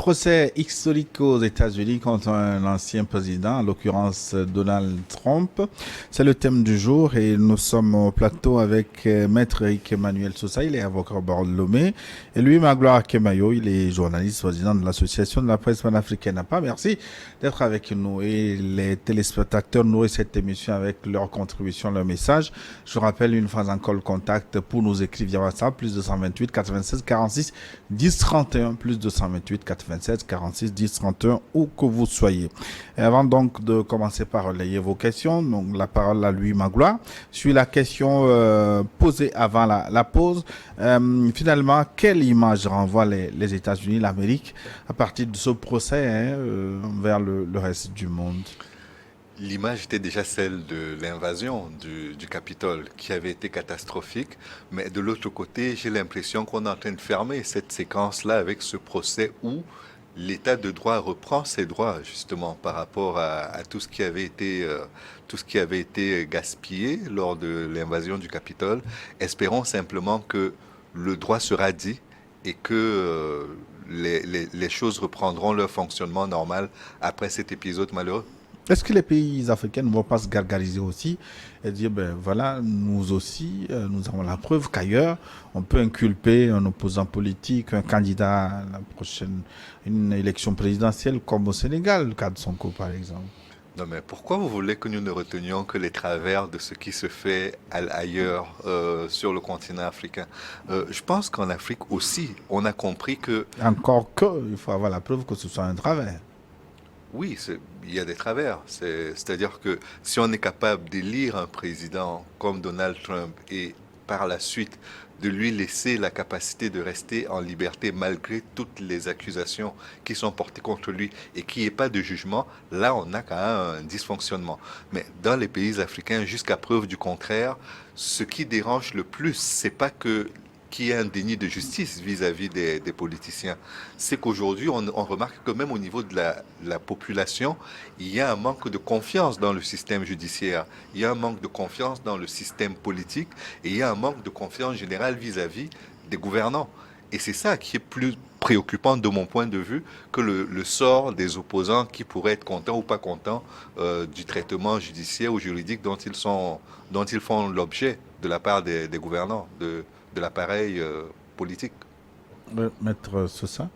Procès historique aux États-Unis contre un ancien président, en l'occurrence Donald Trump. C'est le thème du jour et nous sommes au plateau avec Maître Eric Emmanuel Sousa, il est avocat au barreau de Lomé, et lui, Magloire Kemayo, il est journaliste, président de l'Association de la presse panafricaine APA. Merci d'être avec nous et les téléspectateurs nourrissent cette émission avec leur contribution, leur message. Je rappelle une fois encore le contact pour nous écrire via WhatsApp, plus 228 96 46 10 31, plus 228 96 46 10 31, où que vous soyez. Et avant donc de commencer par relayer vos questions, donc la parole à lui, Magloire, sur la question posée avant la pause. Finalement, quelle image renvoient les États-Unis, l'Amérique, à partir de ce procès vers le reste du monde? L'image était déjà celle de l'invasion du Capitole qui avait été catastrophique, mais de l'autre côté, j'ai l'impression qu'on est en train de fermer cette séquence-là avec ce procès où l'état de droit reprend ses droits justement par rapport à tout ce qui avait été gaspillé lors de l'invasion du Capitole. Espérons simplement que le droit sera dit et que les choses reprendront leur fonctionnement normal après cet épisode malheureux. Est-ce que les pays africains ne vont pas se gargariser aussi et dire, ben voilà, nous aussi, nous avons la preuve qu'ailleurs, on peut inculper un opposant politique, un candidat à la prochaine une élection présidentielle, comme au Sénégal, le cas de Sonko par exemple. Non mais pourquoi vous voulez que nous ne retenions que les travers de ce qui se fait ailleurs sur le continent africain? Je pense qu'en Afrique aussi, on a compris que Encore que, il faut avoir la preuve que ce soit un travers. oui, il y a des travers. C'est-à-dire que si on est capable d'élire un président comme Donald Trump et par la suite de lui laisser la capacité de rester en liberté malgré toutes les accusations qui sont portées contre lui et qu'il n'y ait pas de jugement, là on a quand même un dysfonctionnement. Mais dans les pays africains, jusqu'à preuve du contraire, ce qui dérange le plus, c'est pas qu'il y ait un déni de justice vis-à-vis des politiciens. C'est qu'aujourd'hui, on remarque que même au niveau de la population, il y a un manque de confiance dans le système judiciaire, il y a un manque de confiance dans le système politique et il y a un manque de confiance générale vis-à-vis des gouvernants. Et c'est ça qui est plus préoccupant de mon point de vue que le sort des opposants qui pourraient être contents ou pas contents du traitement judiciaire ou juridique dont ils font l'objet de la part des gouvernants, de l'appareil politique. Maître Sosa?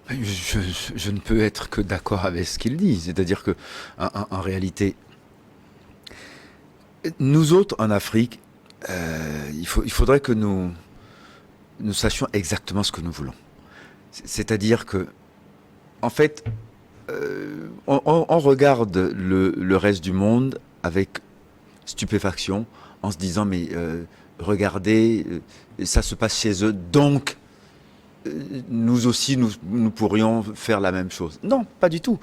Je ne peux être que d'accord avec ce qu'il dit. C'est-à-dire que, en réalité, nous autres en Afrique, il faudrait que nous sachions exactement ce que nous voulons. C'est-à-dire que, en fait, on regarde le reste du monde avec stupéfaction en se disant mais regardez, ça se passe chez eux, donc nous aussi, nous pourrions faire la même chose. Non, pas du tout.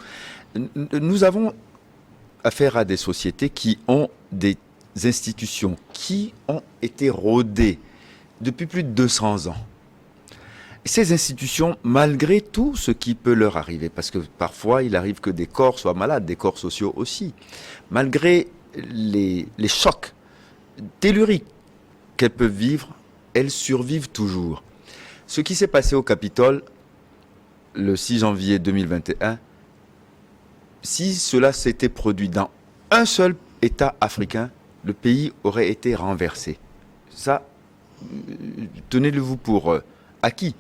Nous avons affaire à des sociétés qui ont des institutions qui ont été rodées depuis plus de 200 ans. Ces institutions, malgré tout ce qui peut leur arriver, parce que parfois il arrive que des corps soient malades, des corps sociaux aussi, malgré les chocs telluriques qu'elles peuvent vivre, elles survivent toujours. Ce qui s'est passé au Capitole le 6 janvier 2021, si cela s'était produit dans un seul État africain, le pays aurait été renversé. Ça, tenez-le-vous pour acquis.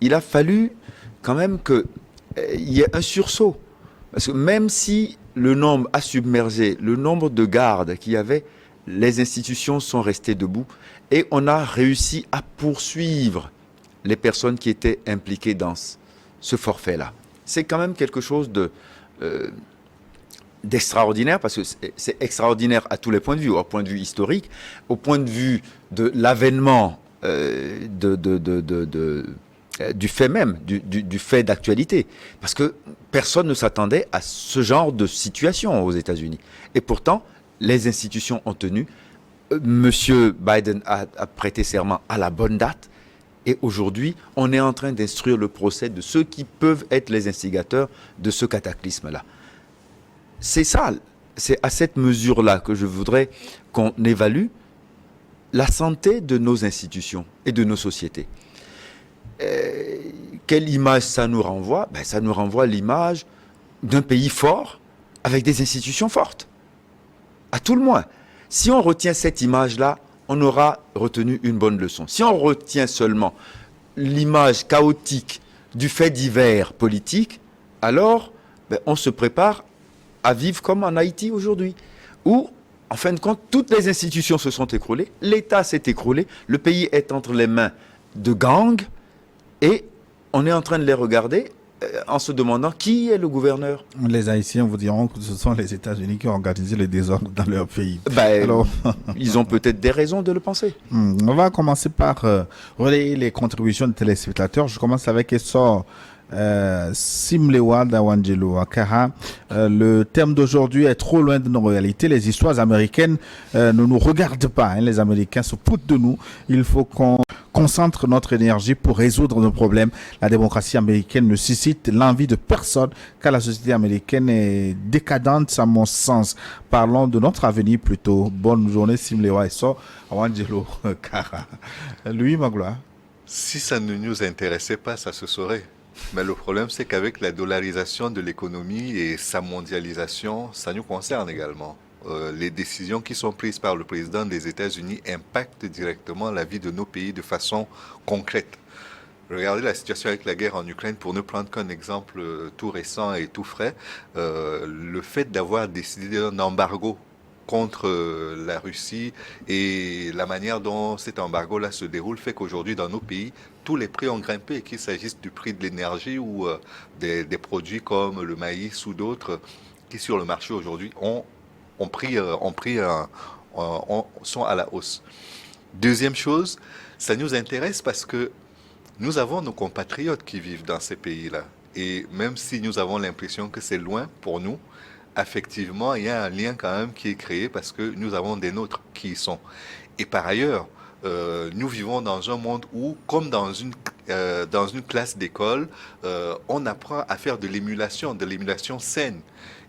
Il a fallu quand même qu'il y ait un sursaut. Parce que même si le nombre a submergé, le nombre de gardes qu'il y avait, les institutions sont restées debout et on a réussi à poursuivre les personnes qui étaient impliquées dans ce forfait-là. C'est quand même quelque chose d'extraordinaire, parce que c'est extraordinaire à tous les points de vue, au point de vue historique, au point de vue de l'avènement du fait même, du fait d'actualité. Parce que personne ne s'attendait à ce genre de situation aux États-Unis. Et pourtant, les institutions ont tenu. Monsieur Biden a prêté serment à la bonne date. Et aujourd'hui, on est en train d'instruire le procès de ceux qui peuvent être les instigateurs de ce cataclysme-là. C'est ça, c'est à cette mesure-là que je voudrais qu'on évalue la santé de nos institutions et de nos sociétés. quelle image ça nous renvoie? Ça nous renvoie l'image d'un pays fort avec des institutions fortes. À tout le moins. Si on retient cette image-là, on aura retenu une bonne leçon. Si on retient seulement l'image chaotique du fait divers politique, alors on se prépare à vivre comme en Haïti aujourd'hui, où, en fin de compte, toutes les institutions se sont écroulées, l'État s'est écroulé, le pays est entre les mains de gangs, et on est en train de les regarder en se demandant qui est le gouverneur. Les Haïtiens vous diront que ce sont les États-Unis qui ont organisé le désordre dans leur pays. Alors, ils ont peut-être des raisons de le penser. On va commencer par relayer les contributions des téléspectateurs. Je commence avec Essor Simlewa d'Awangelo Akara. Le thème d'aujourd'hui est trop loin de nos réalités. Les histoires américaines ne nous regardent pas. Les Américains se foutent de nous. Il faut qu'on concentre notre énergie pour résoudre nos problèmes. La démocratie américaine ne suscite l'envie de personne, car la société américaine est décadente à mon sens. Parlons de notre avenir plutôt. Bonne journée Simlewa Essor Awangelo Akara. Louis Magloire. Si ça ne nous intéressait pas, ça se saurait. Mais le problème, c'est qu'avec la dollarisation de l'économie et sa mondialisation, ça nous concerne également. Les décisions qui sont prises par le président des États-Unis impactent directement la vie de nos pays de façon concrète. Regardez la situation avec la guerre en Ukraine, pour ne prendre qu'un exemple tout récent et tout frais, le fait d'avoir décidé d'un embargo contre la Russie et la manière dont cet embargo-là se déroule fait qu'aujourd'hui, dans nos pays, tous les prix ont grimpé, qu'il s'agisse du prix de l'énergie ou des produits comme le maïs ou d'autres qui, sur le marché aujourd'hui, sont à la hausse. Deuxième chose, ça nous intéresse parce que nous avons nos compatriotes qui vivent dans ces pays-là. Et même si nous avons l'impression que c'est loin pour nous, effectivement, il y a un lien quand même qui est créé parce que nous avons des nôtres qui y sont. Et par ailleurs, nous vivons dans un monde où, comme dans une classe d'école, on apprend à faire de l'émulation saine.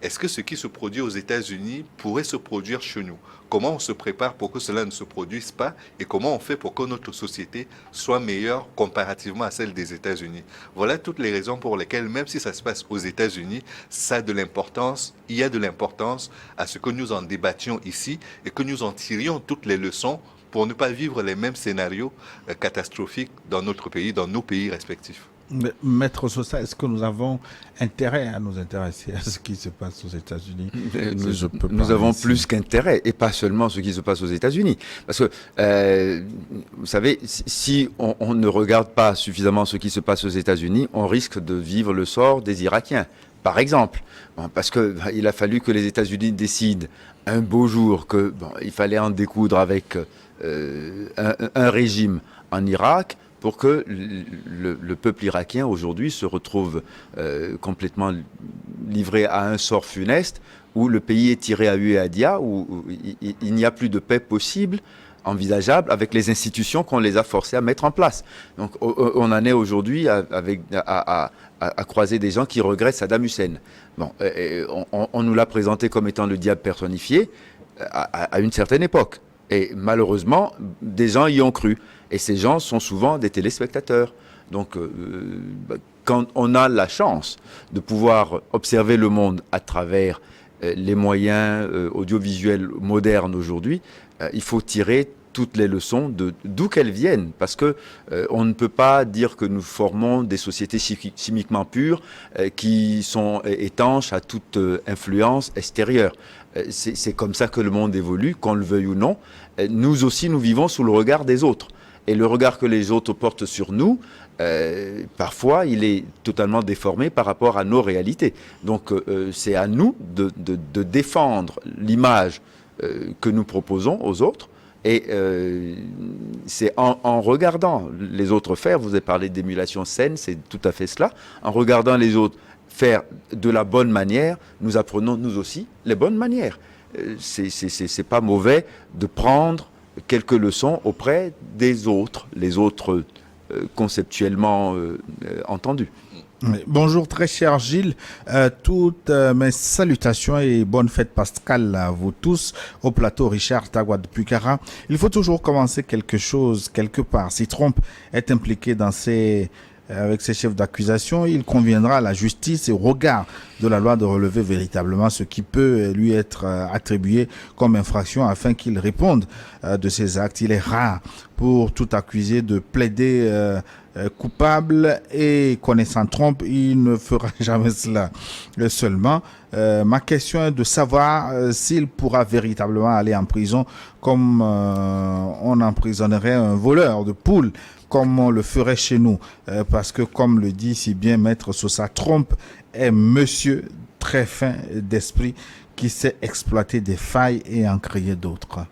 Est-ce que ce qui se produit aux États-Unis pourrait se produire chez nous? Comment on se prépare pour que cela ne se produise pas et comment on fait pour que notre société soit meilleure comparativement à celle des États-Unis? Voilà toutes les raisons pour lesquelles, même si ça se passe aux États-Unis, ça a de l'importance, il y a de l'importance à ce que nous en débattions ici et que nous en tirions toutes les leçons pour ne pas vivre les mêmes scénarios catastrophiques dans notre pays, dans nos pays respectifs. Maître Sosa, est-ce que nous avons intérêt à nous intéresser à ce qui se passe aux États-Unis? Nous avons plus qu'intérêt, et pas seulement ce qui se passe aux États-Unis. Parce que, vous savez, si on ne regarde pas suffisamment ce qui se passe aux États-Unis, on risque de vivre le sort des Irakiens. Par exemple, parce qu'il a fallu que les États-Unis décident un beau jour qu'il fallait en découdre avec un régime en Irak, pour que le peuple irakien aujourd'hui se retrouve complètement livré à un sort funeste, où le pays est tiré à huée à dia, où il n'y a plus de paix possible, envisageable, avec les institutions qu'on les a forcés à mettre en place. Donc on en est aujourd'hui à croiser des gens qui regrettent Saddam Hussein. Bon, on nous l'a présenté comme étant le diable personnifié à une certaine époque. Et malheureusement, des gens y ont cru. Et ces gens sont souvent des téléspectateurs. Donc, quand on a la chance de pouvoir observer le monde à travers les moyens audiovisuels modernes aujourd'hui, il faut tirer toutes les leçons d'où qu'elles viennent. Parce que on ne peut pas dire que nous formons des sociétés chimiquement pures qui sont étanches à toute influence extérieure. C'est comme ça que le monde évolue, qu'on le veuille ou non. Nous aussi, nous vivons sous le regard des autres. Et le regard que les autres portent sur nous, parfois, il est totalement déformé par rapport à nos réalités. Donc, c'est à nous de défendre l'image que nous proposons aux autres. Et c'est en regardant les autres faire, vous avez parlé d'émulation saine, c'est tout à fait cela, en regardant les autres faire de la bonne manière, nous apprenons nous aussi les bonnes manières. C'est pas mauvais de prendre quelques leçons auprès des autres, les autres conceptuellement entendus. Bonjour très cher Gilles, toutes mes salutations et bonne fête pascale à vous tous au plateau Richard Tagua de Pucara. Il faut toujours commencer quelque chose quelque part. Si Trump est impliqué dans ces avec ses chefs d'accusation, il conviendra à la justice et au regard de la loi de relever véritablement ce qui peut lui être attribué comme infraction afin qu'il réponde de ses actes. Il est rare pour tout accusé de plaider coupable et connaissant Trump, il ne fera jamais cela seulement. Ma question est de savoir s'il pourra véritablement aller en prison comme on emprisonnerait un voleur de poules, comme on le ferait chez nous. Parce que, comme le dit si bien Maître Sosa, Trump est monsieur très fin d'esprit qui sait exploiter des failles et en créer d'autres.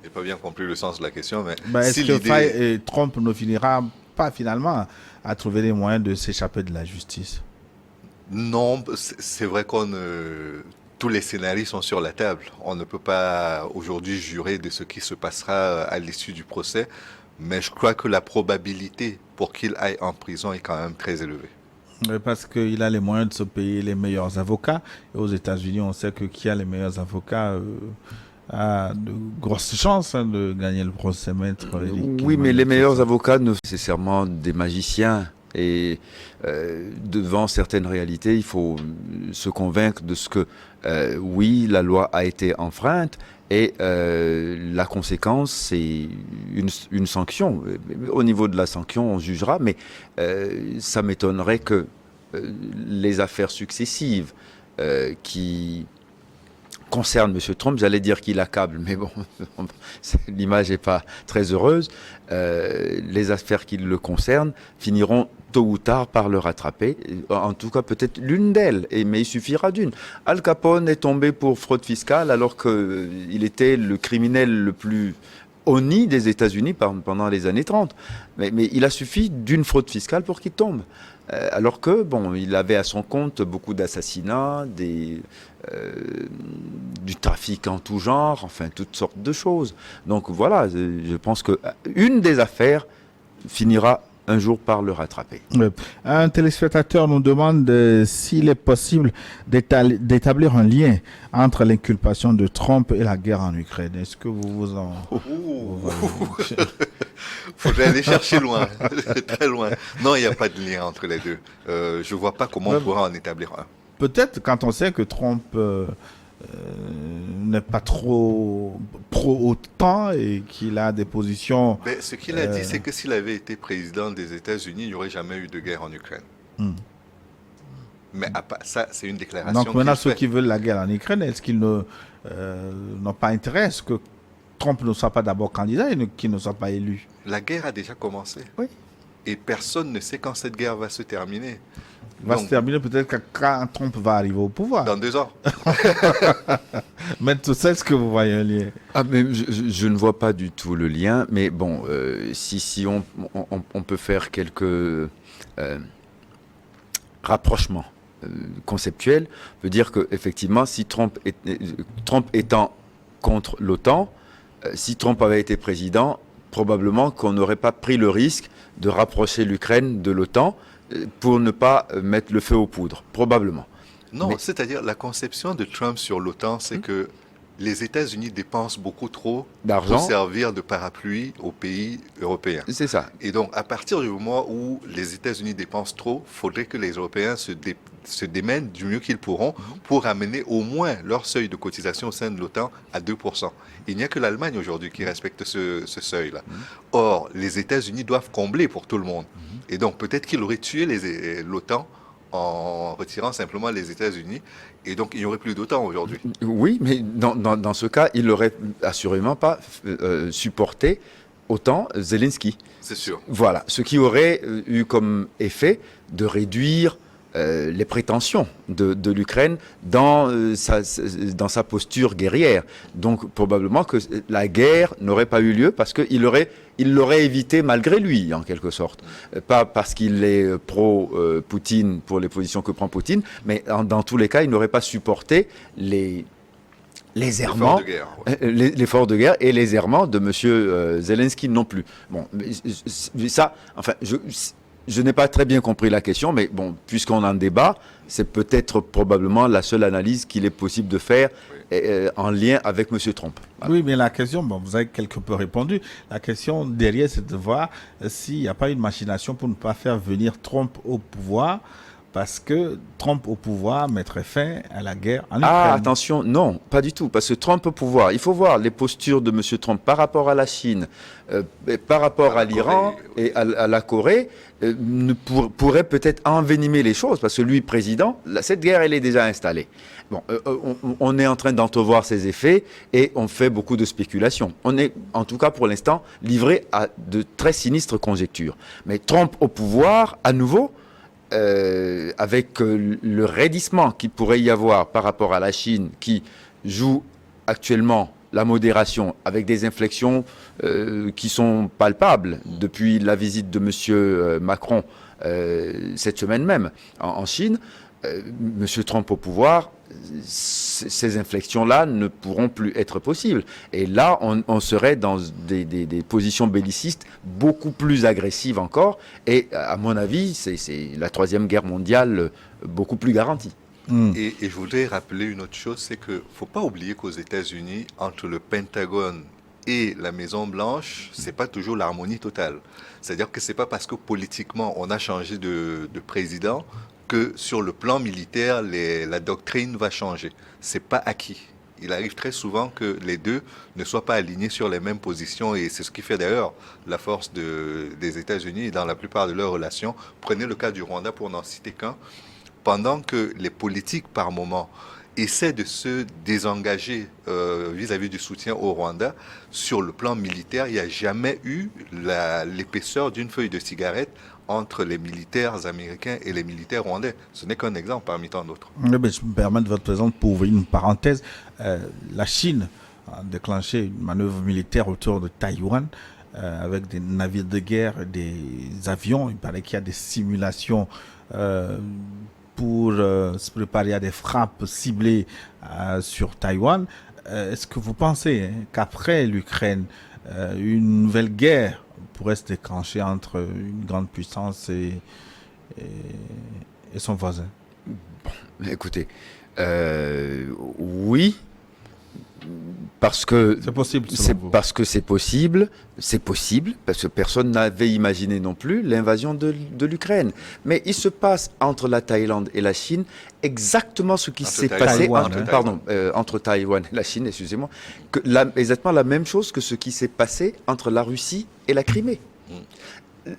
J'ai pas bien compris le sens de la question, mais Est-ce que Trump ne finira pas finalement à trouver les moyens de s'échapper de la justice? Non, c'est vrai tous les scénarios sont sur la table. On ne peut pas aujourd'hui jurer de ce qui se passera à l'issue du procès, mais je crois que la probabilité pour qu'il aille en prison est quand même très élevée. Parce qu'il a les moyens de se payer les meilleurs avocats. Et aux États-Unis, on sait que qui a les meilleurs avocats a de grosses chances de gagner le procès, Maître. Oui, mais les meilleurs avocats ne sont pas nécessairement des magiciens. Et devant certaines réalités, il faut se convaincre de ce que, oui, la loi a été enfreinte et la conséquence, c'est une sanction. Au niveau de la sanction, on jugera, mais ça m'étonnerait que les affaires successives qui concernent M. Trump, j'allais dire qu'il accable, mais bon, l'image n'est pas très heureuse. Les affaires qui le concernent finiront tôt ou tard par le rattraper. En tout cas, peut-être l'une d'elles, mais il suffira d'une. Al Capone est tombé pour fraude fiscale alors qu'il était le criminel le plus honni des États-Unis pendant les années 30. Mais il a suffi d'une fraude fiscale pour qu'il tombe. Alors que, bon, il avait à son compte beaucoup d'assassinats, du trafic en tout genre, enfin, toutes sortes de choses. Donc voilà, je pense qu'une des affaires finira un jour par le rattraper. Un téléspectateur nous demande s'il est possible d'établir un lien entre l'inculpation de Trump et la guerre en Ukraine. Est-ce que vous en... Faudrait aller chercher loin, très loin. Non, il n'y a pas de lien entre les deux. Je ne vois pas comment on pourra en établir un. Peut-être quand on sait que Trump n'est pas trop pro-OTAN et qu'il a des positions... Mais ce qu'il a dit, c'est que s'il avait été président des États-Unis, il n'y aurait jamais eu de guerre en Ukraine. Mais ça, c'est une déclaration. Donc maintenant, ceux qui veulent la guerre en Ukraine, est-ce qu'ils n'ont pas intérêt à ce que Trump ne soit pas d'abord candidat et qu'il ne soit pas élu? La guerre a déjà commencé. Oui. Et personne ne sait quand cette guerre va se terminer. Va se terminer peut-être quand Trump va arriver au pouvoir. Dans 2 ans. Mais tout ça, est-ce que vous voyez un lien? Mais je ne vois pas du tout le lien. Mais bon, si on peut faire quelques rapprochements conceptuels, on peut dire qu'effectivement, si Trump étant contre l'OTAN, si Trump avait été président, probablement qu'on n'aurait pas pris le risque de rapprocher l'Ukraine de l'OTAN pour ne pas mettre le feu aux poudres, probablement. Non, c'est-à-dire la conception de Trump sur l'OTAN, c'est que les États-Unis dépensent beaucoup trop d'argent pour servir de parapluie aux pays européens. C'est ça. Et donc, à partir du moment où les États-Unis dépensent trop, il faudrait que les Européens se démènent du mieux qu'ils pourront pour amener au moins leur seuil de cotisation au sein de l'OTAN à 2%. Il n'y a que l'Allemagne aujourd'hui qui respecte ce seuil-là. Or, les États-Unis doivent combler pour tout le monde. Et donc, peut-être qu'il aurait tué l'OTAN en retirant simplement les États-Unis. Et donc, il n'y aurait plus d'OTAN aujourd'hui. Oui, mais dans ce cas, il n'aurait assurément pas supporté autant Zelensky. C'est sûr. Voilà, ce qui aurait eu comme effet de réduire les prétentions de l'Ukraine dans sa posture guerrière. Donc probablement que la guerre n'aurait pas eu lieu parce qu'il l'aurait évité malgré lui, en quelque sorte. Pas parce qu'il est pro-Poutine pour les positions que prend Poutine, mais dans tous les cas, il n'aurait pas supporté les errements, l'effort de guerre et les errements de M. Zelensky non plus. Bon, ça, enfin, je n'ai pas très bien compris la question, mais bon, puisqu'on en débat, c'est peut-être probablement la seule analyse qu'il est possible de faire en lien avec M. Trump. Voilà. Oui, mais la question, bon, vous avez quelque peu répondu. La question derrière, c'est de voir s'il n'y a pas une machination pour ne pas faire venir Trump au pouvoir, parce que Trump au pouvoir mettrait fin à la guerre en Ukraine. Ah, attention, non, pas du tout, parce que Trump au pouvoir, il faut voir les postures de M. Trump par rapport à la Chine, par rapport à l'Iran et à la Corée, pourrait peut-être envenimer les choses, parce que lui, président, cette guerre, elle est déjà installée. Bon, on est en train d'entrevoir ses effets et on fait beaucoup de spéculations. On est, en tout cas pour l'instant, livré à de très sinistres conjectures. Mais Trump au pouvoir, à nouveau, avec le raidissement qu'il pourrait y avoir par rapport à la Chine, qui joue actuellement la modération avec des inflexions qui sont palpables depuis la visite de M. Macron cette semaine même en Chine, M. Trump au pouvoir, ces inflexions-là ne pourront plus être possibles. Et là, on serait dans des positions bellicistes beaucoup plus agressives encore. Et à mon avis, c'est la Troisième Guerre mondiale beaucoup plus garantie. Et je voudrais rappeler une autre chose, c'est qu'il ne faut pas oublier qu'aux États-Unis, entre le Pentagone et la Maison-Blanche, ce n'est pas toujours l'harmonie totale. C'est-à-dire que ce n'est pas parce que politiquement on a changé de président que sur le plan militaire, la doctrine va changer. Ce n'est pas acquis. Il arrive très souvent que les deux ne soient pas alignés sur les mêmes positions et c'est ce qui fait d'ailleurs la force des États-Unis dans la plupart de leurs relations. Prenez le cas du Rwanda pour n'en citer qu'un. Pendant que les politiques, par moment, essaient de se désengager vis-à-vis du soutien au Rwanda, sur le plan militaire, il n'y a jamais eu l'épaisseur d'une feuille de cigarette entre les militaires américains et les militaires rwandais. Ce n'est qu'un exemple parmi tant d'autres. Je me permets de votre présence pour ouvrir une parenthèse. La Chine a déclenché une manœuvre militaire autour de Taïwan avec des navires de guerre, des avions. Il paraît qu'il y a des simulations pour se préparer à des frappes ciblées sur Taïwan. Est-ce que vous pensez qu'après l'Ukraine, une nouvelle guerre pourrait se déclencher entre une grande puissance et son voisin? Bon, écoutez, oui, parce que c'est possible. Parce que c'est possible, parce que personne n'avait imaginé non plus l'invasion de l'Ukraine. Mais il se passe entre la Thaïlande et la Chine exactement ce qui s'est passé entre Taïwan et la Chine, excusez-moi, exactement la même chose que ce qui s'est passé entre la Russie et la Crimée.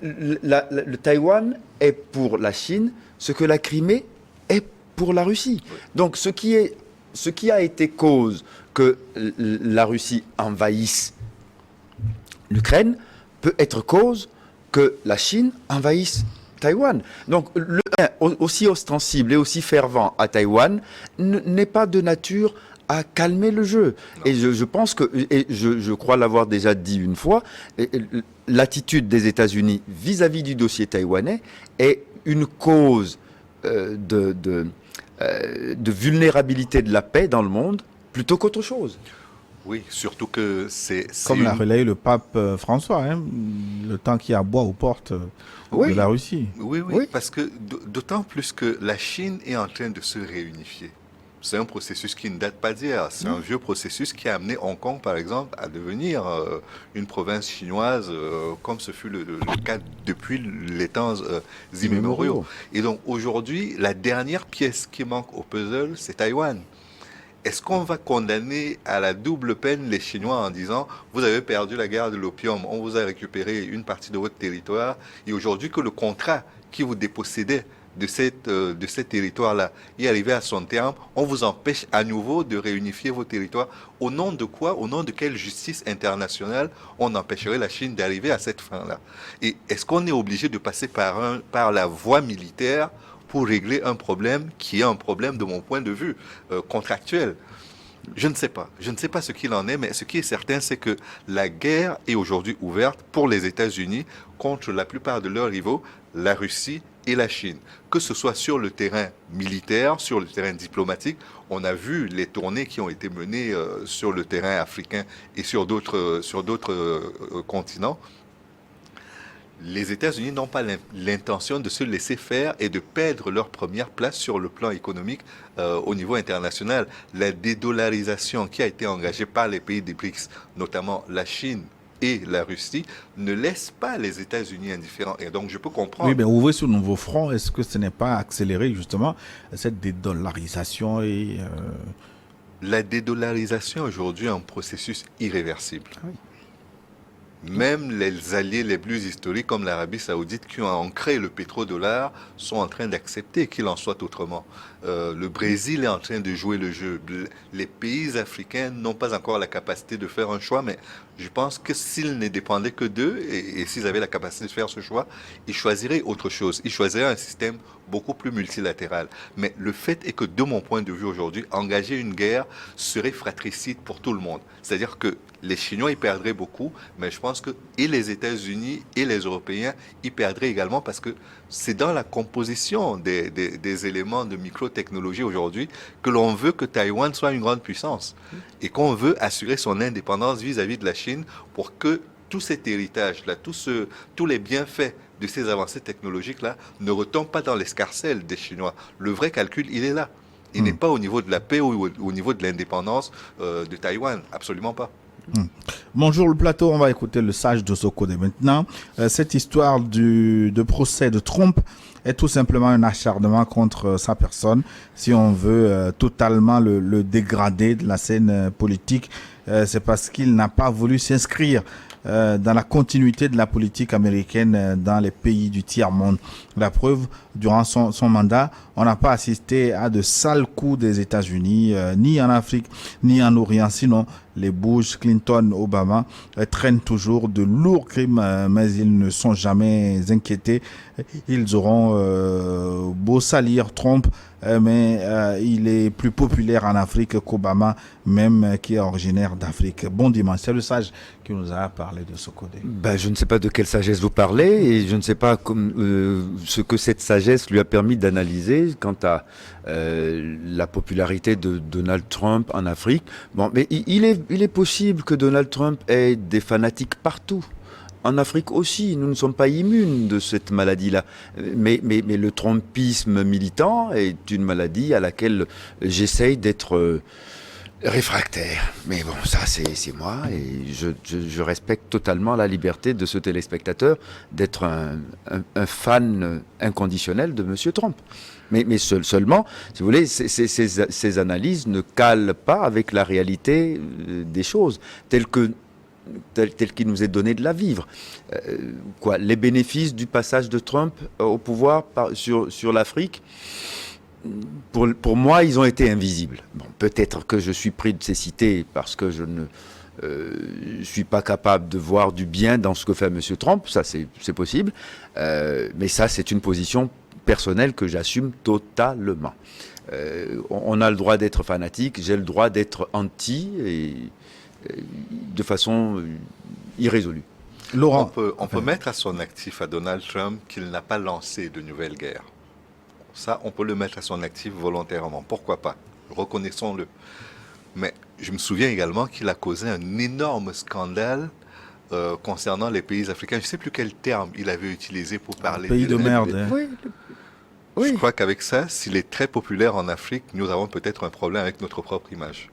Le Taïwan est pour la Chine ce que la Crimée est pour la Russie. Donc ce qui a été cause que la Russie envahisse l'Ukraine peut être cause que la Chine envahisse Taïwan. Donc, le aussi ostensible et aussi fervent à Taïwan n'est pas de nature à calmer le jeu. Non. Et je pense que, et je crois l'avoir déjà dit une fois, l'attitude des États-Unis vis-à-vis du dossier taïwanais est une cause de vulnérabilité de la paix dans le monde plutôt qu'autre chose. Oui, surtout que c'est comme l'a relayé le pape François, le temps qu'il y a à boire aux portes de la Russie. Oui, parce que d'autant plus que la Chine est en train de se réunifier. C'est un processus qui ne date pas d'hier. C'est un vieux processus qui a amené Hong Kong, par exemple, à devenir une province chinoise, comme ce fut le cas depuis les temps immémoriaux. Et donc aujourd'hui, la dernière pièce qui manque au puzzle, c'est Taïwan. Est-ce qu'on va condamner à la double peine les Chinois en disant « Vous avez perdu la guerre de l'opium, on vous a récupéré une partie de votre territoire et aujourd'hui que le contrat qui vous dépossédait de cet territoire-là est arrivé à son terme, on vous empêche à nouveau de réunifier vos territoires. Au nom de quoi, au nom de quelle justice internationale on empêcherait la Chine d'arriver à cette fin-là? Et est-ce qu'on est obligé de passer par la voie militaire pour régler un problème qui est un problème de mon point de vue contractuel? Je ne sais pas. Je ne sais pas ce qu'il en est, mais ce qui est certain, c'est que la guerre est aujourd'hui ouverte pour les États-Unis contre la plupart de leurs rivaux, la Russie et la Chine. Que ce soit sur le terrain militaire, sur le terrain diplomatique, on a vu les tournées qui ont été menées sur le terrain africain et sur d'autres continents. les États-Unis n'ont pas l'intention de se laisser faire et de perdre leur première place sur le plan économique au niveau international. La dédollarisation qui a été engagée par les pays des BRICS, notamment la Chine et la Russie, ne laisse pas les États-Unis indifférents. Et donc, je peux comprendre. Oui, mais ouvrir ce nouveau front, est-ce que ce n'est pas accélérer justement cette dédollarisation et La dédollarisation aujourd'hui est un processus irréversible. Oui. Même les alliés les plus historiques comme l'Arabie Saoudite qui ont ancré le pétrodollar sont en train d'accepter qu'il en soit autrement. Le Brésil est en train de jouer le jeu. Les pays africains n'ont pas encore la capacité de faire un choix, mais je pense que s'ils ne dépendaient que d'eux et s'ils avaient la capacité de faire ce choix, ils choisiraient autre chose. Ils choisiraient un système beaucoup plus multilatéral. Mais le fait est que, de mon point de vue aujourd'hui, engager une guerre serait fratricide pour tout le monde. C'est-à-dire que les Chinois y perdraient beaucoup, mais je pense que et les États-Unis et les Européens y perdraient également parce que c'est dans la composition des éléments de microtechnologie aujourd'hui que l'on veut que Taïwan soit une grande puissance et qu'on veut assurer son indépendance vis-à-vis de la Chine pour que tout cet héritage-là, tous les bienfaits de ces avancées technologiques-là ne retombent pas dans l'escarcelle des Chinois. Le vrai calcul, il est là. Il n'est pas au niveau de la paix ou au niveau de l'indépendance de Taïwan. Absolument pas. Bonjour le plateau, on va écouter le sage de Sokode maintenant. Cette histoire de procès de Trump est tout simplement un acharnement contre sa personne. Si on veut totalement le dégrader de la scène politique, c'est parce qu'il n'a pas voulu s'inscrire dans la continuité de la politique américaine dans les pays du tiers-monde. La preuve, durant son mandat, on n'a pas assisté à de sales coups des États-Unis, ni en Afrique, ni en Orient. Sinon, les Bush, Clinton, Obama traînent toujours de lourds crimes, mais ils ne sont jamais inquiétés. Ils auront beau salir Trump, mais il est plus populaire en Afrique qu'Obama, même qui est originaire d'Afrique. Bon dimanche, c'est le sage qui nous a parlé de ce côté. Je ne sais pas de quelle sagesse vous parlez et je ne sais pas ce que cette sagesse lui a permis d'analyser quant à la popularité de Donald Trump en Afrique. Bon, mais il est possible que Donald Trump ait des fanatiques partout. En Afrique aussi, nous ne sommes pas immunes de cette maladie-là. Mais le trumpisme militant est une maladie à laquelle j'essaye d'être réfractaire. Mais bon, ça c'est moi et je respecte totalement la liberté de ce téléspectateur d'être un fan inconditionnel de M. Trump. Mais seulement, si vous voulez, ces analyses ne calent pas avec la réalité des choses, tel qu'il nous est donné de la vivre. Les bénéfices du passage de Trump au pouvoir sur l'Afrique, pour moi, ils ont été invisibles. Bon, peut-être que je suis pris de cécité parce que je ne suis pas capable de voir du bien dans ce que fait M. Trump, ça c'est possible, mais ça c'est une position personnelle que j'assume totalement. On a le droit d'être fanatique, j'ai le droit d'être anti et de façon irrésolue. Laurent, on peut mettre à son actif à Donald Trump qu'il n'a pas lancé de nouvelles guerres. Ça, on peut le mettre à son actif volontairement. Pourquoi pas? Reconnaissons-le. Mais je me souviens également qu'il a causé un énorme scandale concernant les pays africains. Je ne sais plus quel terme il avait utilisé pour parler. Pays de merde. Je crois qu'avec ça, s'il est très populaire en Afrique, nous avons peut-être un problème avec notre propre image.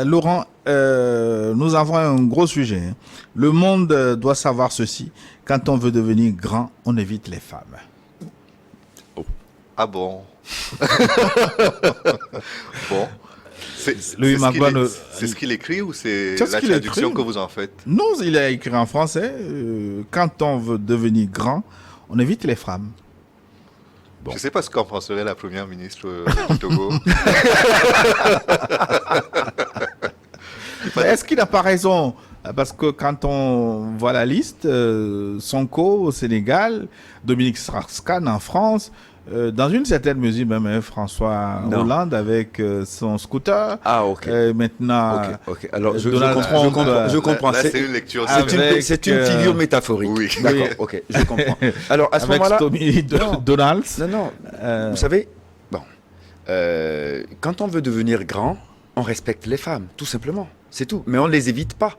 Laurent, nous avons un gros sujet. Le monde doit savoir ceci. Quand on veut devenir grand, on évite les femmes. Ah bon? Bon. C'est ce qu'il écrit ou c'est la traduction que vous en faites? Non, il a écrit en français. Quand on veut devenir grand, on évite les femmes. Bon. Je ne sais pas ce qu'en penserait la première ministre du Togo. Est-ce qu'il n'a pas raison? Parce que quand on voit la liste, Sonko au Sénégal, Dominique Strauss-Kahn en France, dans une certaine mesure même François Hollande avec son scooter. Ah ok. Maintenant, ok. Alors je comprends. Là, c'est une lecture. C'est une figure métaphorique. Oui. D'accord. Ok, je comprends. Alors à ce moment-là, Donald. Non. Vous savez, quand on veut devenir grand, on respecte les femmes, tout simplement. C'est tout. Mais on ne les évite pas.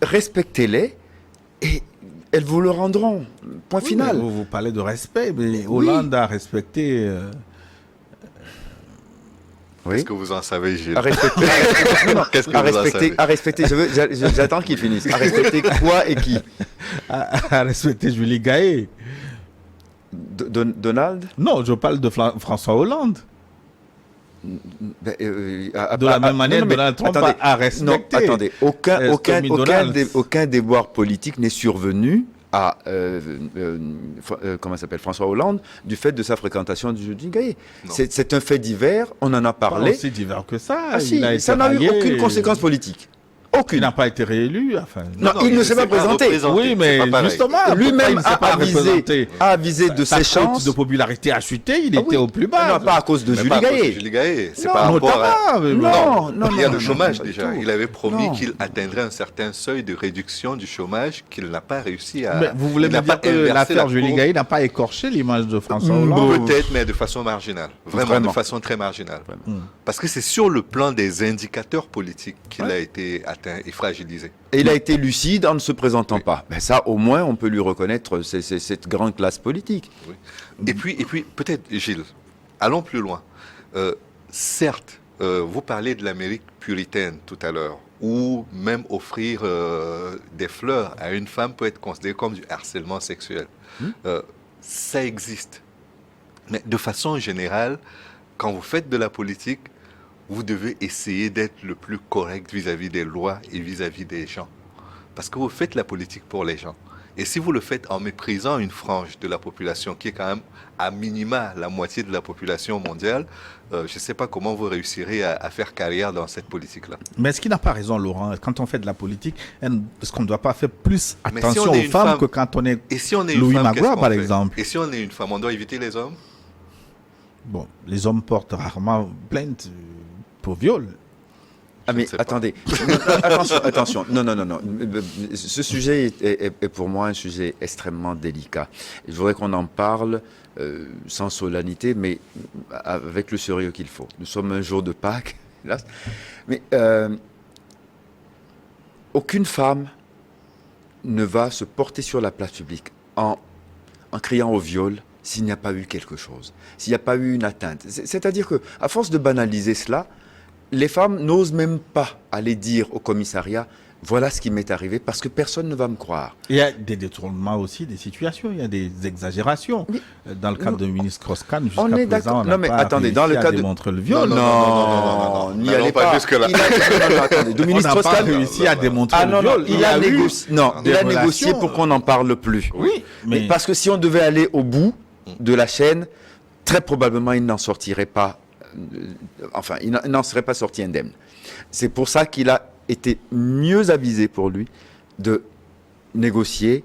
Respectez-les Et elles vous le rendront. Point Oui, final. mais vous parlez de respect, mais Hollande a respecté. Oui. Qu'est-ce que vous en savez, Gilles? À respecter. Non, non, Qu'est-ce que à vous en respecter, savez? à respecter. J'attends qu'il finisse. À respecter quoi et qui? a respecté Julie Gaillet. Donald? Non, je parle de François Hollande. Ben, De la même manière, non, mais Donald Trump attendez, a respecté. Non, attendez. Stormy Donald. Aucun déboire politique n'est survenu à comment s'appelle François Hollande du fait de sa fréquentation de Julie Gaillet. Non. C'est un fait divers. On en a Pas parlé. aussi divers que ça. Ah si, Il a été ça n'a eu rallié. aucune conséquence politique. Il Aucune. n'a pas été réélu. Enfin, Non, il ne s'est pas présenté. oui, mais c'est pas pareil. justement, pourquoi Lui-même il ne s'est pas représenté. a avisé de Sa ses cote chances. de popularité a chuté. Il Ah était oui. au plus bas. Non, pas à cause de Mais Julie pas à cause de Gaillet. Julie Gaillet. C'est Non, par rapport à... Notamment, mais Non, non, il y a non, le non, chômage non, déjà. du tout. Il avait promis Non. qu'il atteindrait un certain seuil de réduction du chômage qu'il n'a pas réussi à... Mais vous voulez il me n'a dire pas que inversé l'affaire la Julie courbe. Gaillet n'a pas écorché l'image de François Mm, Hollande? Peut-être, mais de façon marginale. Vraiment, de façon très marginale. Parce que c'est sur le plan des indicateurs politiques qu'il a été atteint et fragilisé. Et il a été lucide en ne se présentant pas. Ben ça, au moins, on peut lui reconnaître cette grande classe politique. Oui. Et puis peut-être, Gilles, allons plus loin. Certes, vous parlez de l'Amérique puritaine tout à l'heure, où même offrir des fleurs à une femme peut être considéré comme du harcèlement sexuel. Ça existe. Mais de façon générale, quand vous faites de la politique, vous devez essayer d'être le plus correct vis-à-vis des lois et vis-à-vis des gens. Parce que vous faites la politique pour les gens. Et si vous le faites en méprisant une frange de la population, qui est quand même à minima la moitié de la population mondiale, je ne sais pas comment vous réussirez à faire carrière dans cette politique-là. Mais est-ce qu'il n'a pas raison, Laurent? Quand on fait de la politique, est-ce qu'on ne doit pas faire plus Mais si attention on est aux une femmes femme- que quand on est Et si on est une Louis femme, qu'est-ce Magloire, qu'on par fait? exemple? Et si on est une femme, on doit éviter les hommes? Bon, les hommes portent rarement plainte pour viol. Ah Je mais ne sais pas. attendez, attention, non. Ce sujet est pour moi un sujet extrêmement délicat. Je voudrais qu'on en parle sans solennité, mais avec le sérieux qu'il faut. Nous sommes un jour de Pâques, hélas. Mais aucune femme ne va se porter sur la place publique en criant au viol s'il n'y a pas eu quelque chose, s'il n'y a pas eu une atteinte. C'est-à-dire que, à force de banaliser cela, les femmes n'osent même pas aller dire au commissariat « voilà ce qui m'est arrivé » parce que personne ne va me croire. Il y a des détournements aussi des situations, il y a des exagérations. Dans le cadre de ministre Strauss-Kahn, jusqu'à On est présent, d'accord. on n'a Non, mais pas attendez, réussi dans le à cas de- démontrer le viol. Non, n'y n'allons allez pas pas. jusque-là. Non, attendez, On ministre n'a pas Strauss-Kahn- réussi à démontrer Ah le non, non, viol. il a eu négocié. Non, des il a relations, négocié pour qu'on n'en parle plus. Oui, mais Parce que si on devait aller au bout de la chaîne, très probablement il n'en sortirait pas. Enfin, il n'en serait pas sorti indemne. C'est pour ça qu'il a été mieux avisé pour lui de négocier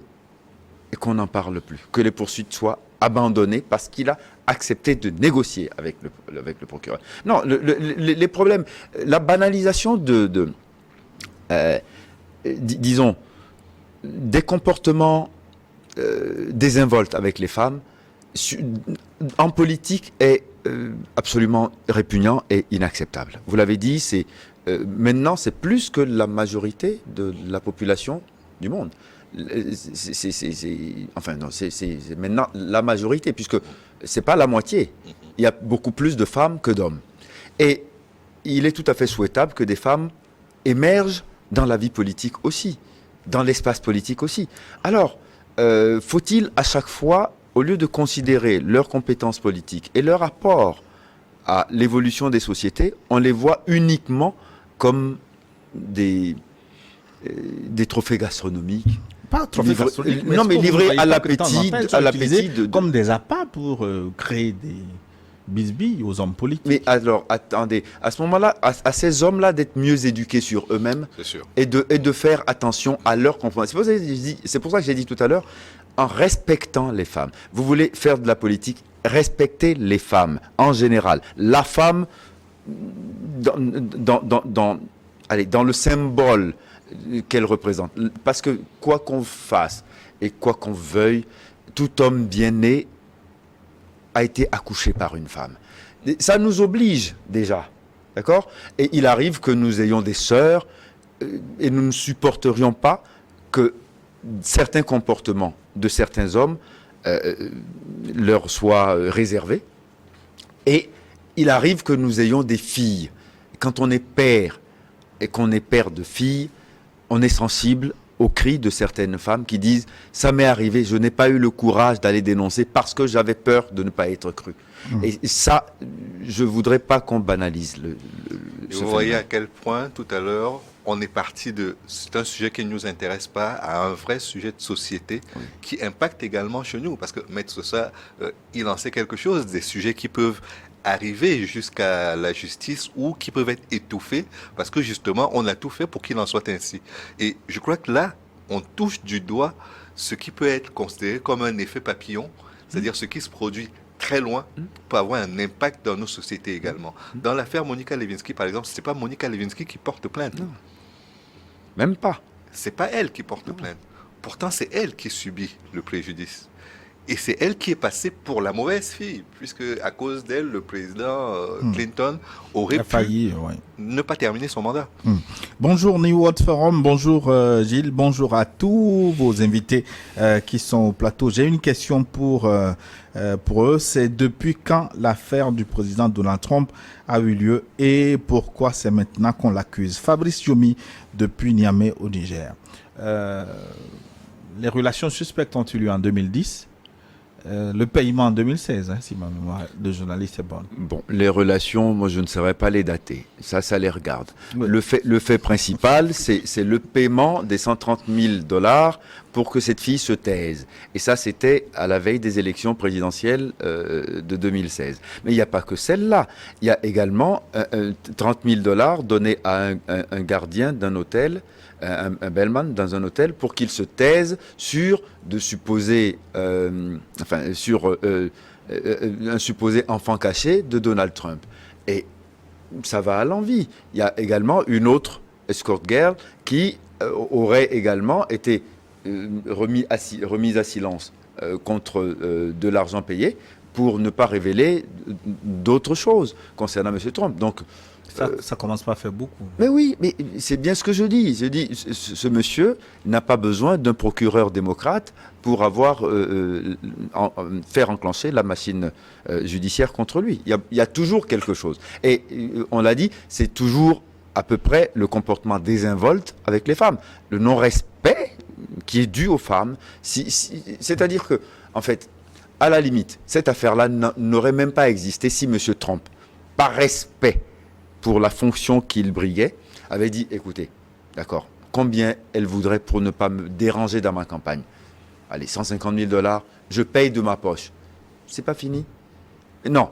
et qu'on n'en parle plus, que les poursuites soient abandonnées parce qu'il a accepté de négocier avec le procureur. Non, les problèmes, la banalisation disons, des comportements désinvoltes avec les femmes en politique est absolument répugnant et inacceptable. Vous l'avez dit, maintenant c'est plus que la majorité de la population du monde. Enfin non, c'est maintenant la majorité, puisque c'est pas la moitié. Il y a beaucoup plus de femmes que d'hommes. Et il est tout à fait souhaitable que des femmes émergent dans la vie politique aussi, dans l'espace politique aussi. Alors, faut-il à chaque fois, au lieu de considérer leurs compétences politiques et leur apport à l'évolution des sociétés, on les voit uniquement comme des trophées gastronomiques? pas trop Livré- gastronomique, non, mais est-ce que livré vous ne à voyez pas que de temps en l'appétit- temps, elles à sont l'appétit utilisées de- comme des appâts pour créer des bisbilles aux hommes politiques. Mais alors, attendez, à ce moment-là, à ces hommes-là d'être mieux éduqués sur eux-mêmes C'est sûr. et de faire attention à leurs comportements. C'est pour ça que j'ai dit tout à l'heure, en respectant les femmes. Vous voulez faire de la politique, respectez les femmes en général. La femme, dans le symbole qu'elle représente. Parce que quoi qu'on fasse et quoi qu'on veuille, tout homme bien né a été accouché par une femme. Et ça nous oblige déjà, d'accord? Et il arrive que nous ayons des sœurs et nous ne supporterions pas que certains comportements de certains hommes leur soient réservés. Et il arrive que nous ayons des filles. Quand on est père et qu'on est père de filles, on est sensible aux cris de certaines femmes qui disent « ça m'est arrivé, je n'ai pas eu le courage d'aller dénoncer parce que j'avais peur de ne pas être cru ». Et ça, je ne voudrais pas qu'on banalise vous voyez à quel point, tout à l'heure, on est parti de... C'est un sujet qui ne nous intéresse pas à un vrai sujet de société qui impacte également chez nous. Parce que Maître Sosa, il en sait quelque chose, des sujets qui peuvent arriver jusqu'à la justice ou qui peuvent être étouffés parce que justement, on a tout fait pour qu'il en soit ainsi. Et je crois que là, on touche du doigt ce qui peut être considéré comme un effet papillon, c'est-à-dire ce qui se produit très loin peut avoir un impact dans nos sociétés également. Dans l'affaire Monica Lewinsky, par exemple, ce n'est pas Monica Lewinsky qui porte plainte. Non. Même pas. Ce n'est pas elle qui porte plainte. Pourtant, c'est elle qui subit le préjudice. Et c'est elle qui est passée pour la mauvaise fille, puisque à cause d'elle, le président Clinton aurait failli ne pas terminer son mandat. Bonjour New World Forum, bonjour Gilles, bonjour à tous vos invités qui sont au plateau. J'ai une question pour eux, c'est depuis quand l'affaire du président Donald Trump a eu lieu et pourquoi c'est maintenant qu'on l'accuse? Fabrice Yomi depuis Niamey au Niger. Les relations suspectes ont eu lieu en 2010. Le paiement en 2016, si ma mémoire de journaliste est bonne. Bon, les relations, moi je ne saurais pas les dater. Ça les regarde. Oui. Le fait principal, c'est le paiement des 130 000 $ pour que cette fille se taise. Et ça, c'était à la veille des élections présidentielles de 2016. Mais il n'y a pas que celle-là. Il y a également 30 000 $, donnés à un gardien d'un hôtel, un bellman dans un hôtel, pour qu'il se taise sur un supposé enfant caché de Donald Trump. Et ça va à l'envi. Il y a également une autre escort girl qui aurait également été remise à silence contre de l'argent payé pour ne pas révéler d'autres choses concernant M. Trump. Donc, ça commence pas à faire beaucoup. Mais oui, mais c'est bien ce que je dis. Je dis, ce monsieur n'a pas besoin d'un procureur démocrate pour faire enclencher la machine judiciaire contre lui. Il y a toujours quelque chose. Et on l'a dit, c'est toujours à peu près le comportement désinvolte avec les femmes. Le non-respect qui est dû aux femmes. C'est-à-dire que, en fait, à la limite, cette affaire-là n'aurait même pas existé si M. Trump, par respect pour la fonction qu'il briguait, avait dit, écoutez, d'accord, combien elle voudrait pour ne pas me déranger dans ma campagne? Allez, 150 000 $, je paye de ma poche. C'est pas fini. Non,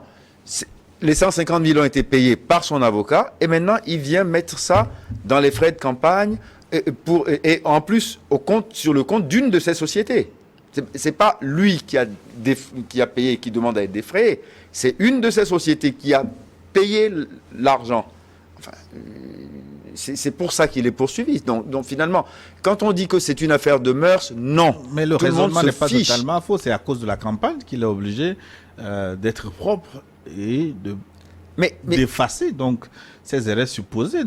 les 150 000 ont été payés par son avocat, et maintenant, il vient mettre ça dans les frais de campagne, et en plus, sur le compte d'une de ces sociétés. C'est pas lui qui a payé et qui demande à être défrayé, c'est une de ces sociétés qui a payer l'argent. Enfin, c'est pour ça qu'il est poursuivi. Donc finalement, quand on dit que c'est une affaire de mœurs, non. Mais le raisonnement n'est pas totalement faux. C'est à cause de la campagne qu'il est obligé d'être propre et d'effacer donc ses erreurs supposées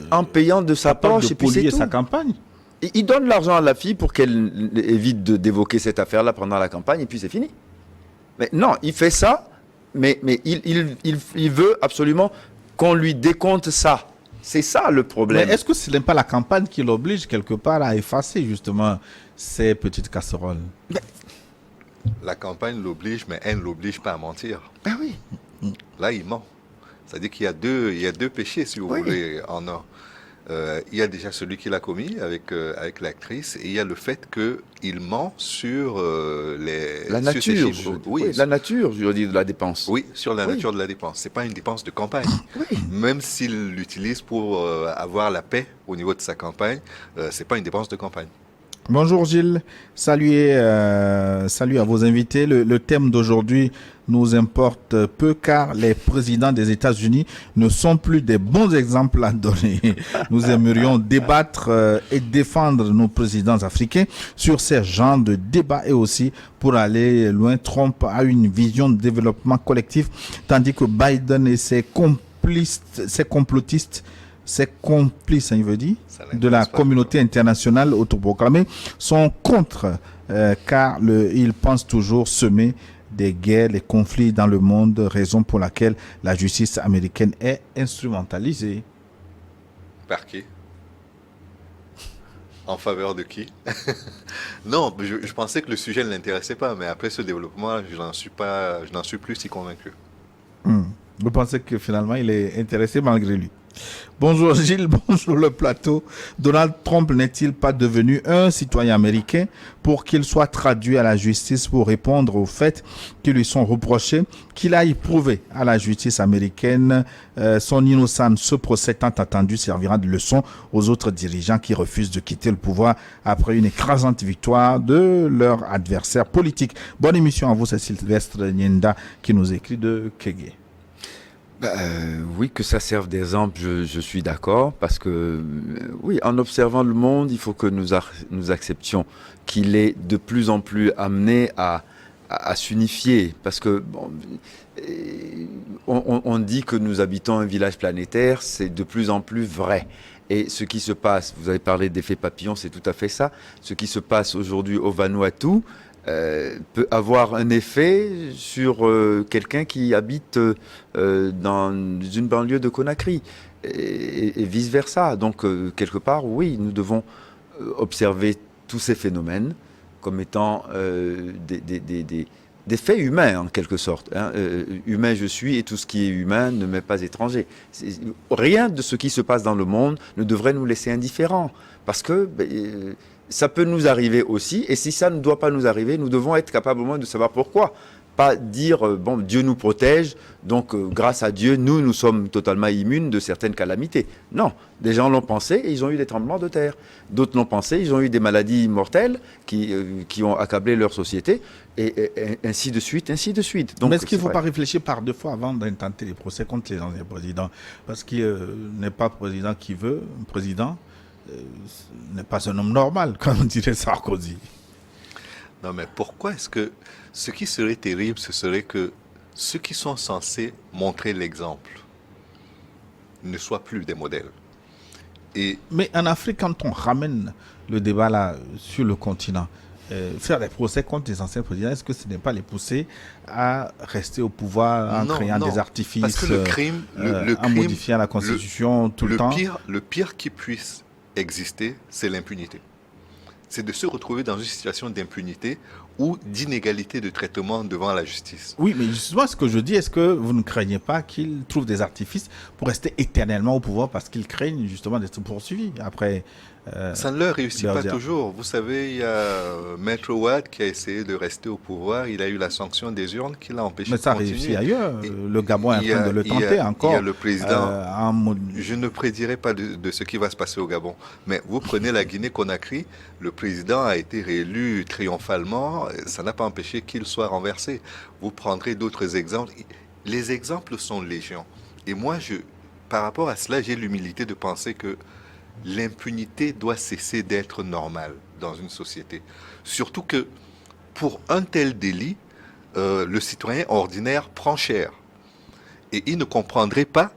en payant de sa poche et puis c'est tout. Sa campagne. Et il donne l'argent à la fille pour qu'elle évite d'évoquer cette affaire-là pendant la campagne et puis c'est fini. Mais non, il fait ça. Mais il veut absolument qu'on lui décompte ça. C'est ça le problème. Mais est-ce que ce n'est pas la campagne qui l'oblige quelque part à effacer justement ces petites casseroles? La campagne l'oblige, mais elle ne l'oblige pas à mentir. Ah oui. Là, il ment. C'est-à-dire qu'il y a deux péchés, si vous voulez, en un. Il y a déjà celui qu'il a commis avec l'actrice, et il y a le fait qu'il ment sur la nature. La nature, je veux dire, de la dépense. Oui, sur la nature de la dépense. C'est pas une dépense de campagne. Même s'il l'utilise pour avoir la paix au niveau de sa campagne, c'est pas une dépense de campagne. Bonjour Gilles, salut à vos invités. Le thème d'aujourd'hui nous importe peu car les présidents des États-Unis ne sont plus des bons exemples à donner. Nous aimerions débattre et défendre nos présidents africains sur ces genres de débats et aussi pour aller loin. Trump a une vision de développement collectif tandis que Biden et ses complotistes ses complices, il veut dire, Ça de la l'intéresse pas. communauté internationale autoproclamée sont contre, car ils pensent toujours semer des guerres, des conflits dans le monde, raison pour laquelle la justice américaine est instrumentalisée. Par qui? En faveur de qui? Non, je pensais que le sujet ne l'intéressait pas, mais après ce développement, je n'en suis plus si convaincu. Vous pensez que finalement il est intéressé malgré lui. Bonjour Gilles, bonjour le plateau. Donald Trump n'est-il pas devenu un citoyen américain pour qu'il soit traduit à la justice pour répondre aux faits qui lui sont reprochés, qu'il aille prouver à la justice américaine son innocence? Ce procès tant attendu servira de leçon aux autres dirigeants qui refusent de quitter le pouvoir après une écrasante victoire de leur adversaire politique. Bonne émission à vous, c'est Sylvestre Nyenda qui nous écrit de Kégué. Oui, que ça serve d'exemple, je suis d'accord, parce que, oui, en observant le monde, il faut que nous acceptions qu'il est de plus en plus amené à s'unifier, parce que, bon, on dit que nous habitons un village planétaire, c'est de plus en plus vrai. Et ce qui se passe, vous avez parlé d'effet papillon, c'est tout à fait ça, ce qui se passe aujourd'hui au Vanuatu, peut avoir un effet sur quelqu'un qui habite dans une banlieue de Conakry et vice-versa. Donc, quelque part, oui, nous devons observer tous ces phénomènes comme étant des faits humains, en quelque sorte. Humain je suis, et tout ce qui est humain ne m'est pas étranger. Rien de ce qui se passe dans le monde ne devrait nous laisser indifférents, parce que ça peut nous arriver aussi, et si ça ne doit pas nous arriver, nous devons être capables au moins de savoir pourquoi. Pas dire, bon, Dieu nous protège, donc grâce à Dieu, nous sommes totalement immunes de certaines calamités. Non, des gens l'ont pensé et ils ont eu des tremblements de terre. D'autres l'ont pensé, ils ont eu des maladies mortelles qui ont accablé leur société, et ainsi de suite, ainsi de suite. Donc, mais est-ce qu'il ne faut pas réfléchir par deux fois avant d'intenter les procès contre les anciens présidents? Parce qu'il n'est pas président qui veut, un président n'est pas un homme normal, comme dirait Sarkozy. Non, mais pourquoi est-ce que ce qui serait terrible, ce serait que ceux qui sont censés montrer l'exemple ne soient plus des modèles. Mais en Afrique, quand on ramène le débat là sur le continent, faire des procès contre les anciens présidents, est-ce que ce n'est pas les pousser à rester au pouvoir en créant des artifices, parce que le crime, en modifiant la Constitution tout le temps? Le pire qui puisse exister, c'est l'impunité. C'est de se retrouver dans une situation d'impunité ou d'inégalité de traitement devant la justice. Oui, mais justement, ce que je dis, est-ce que vous ne craignez pas qu'ils trouvent des artifices pour rester éternellement au pouvoir parce qu'ils craignent justement d'être poursuivis après ça ne leur réussit pas toujours. Vous savez, il y a Maître Ouad qui a essayé de rester au pouvoir. Il a eu la sanction des urnes qui l'a empêché de continuer. Mais ça réussit ailleurs. Le Gabon est en train de le tenter encore. Il y a le président. Je ne prédirai pas de ce qui va se passer au Gabon. Mais vous prenez la Guinée-Conakry, le président a été réélu triomphalement. Ça n'a pas empêché qu'il soit renversé. Vous prendrez d'autres exemples. Les exemples sont légion. Et moi, par rapport à cela, j'ai l'humilité de penser que l'impunité doit cesser d'être normale dans une société. Surtout que pour un tel délit, le citoyen ordinaire prend cher. Et il ne comprendrait pas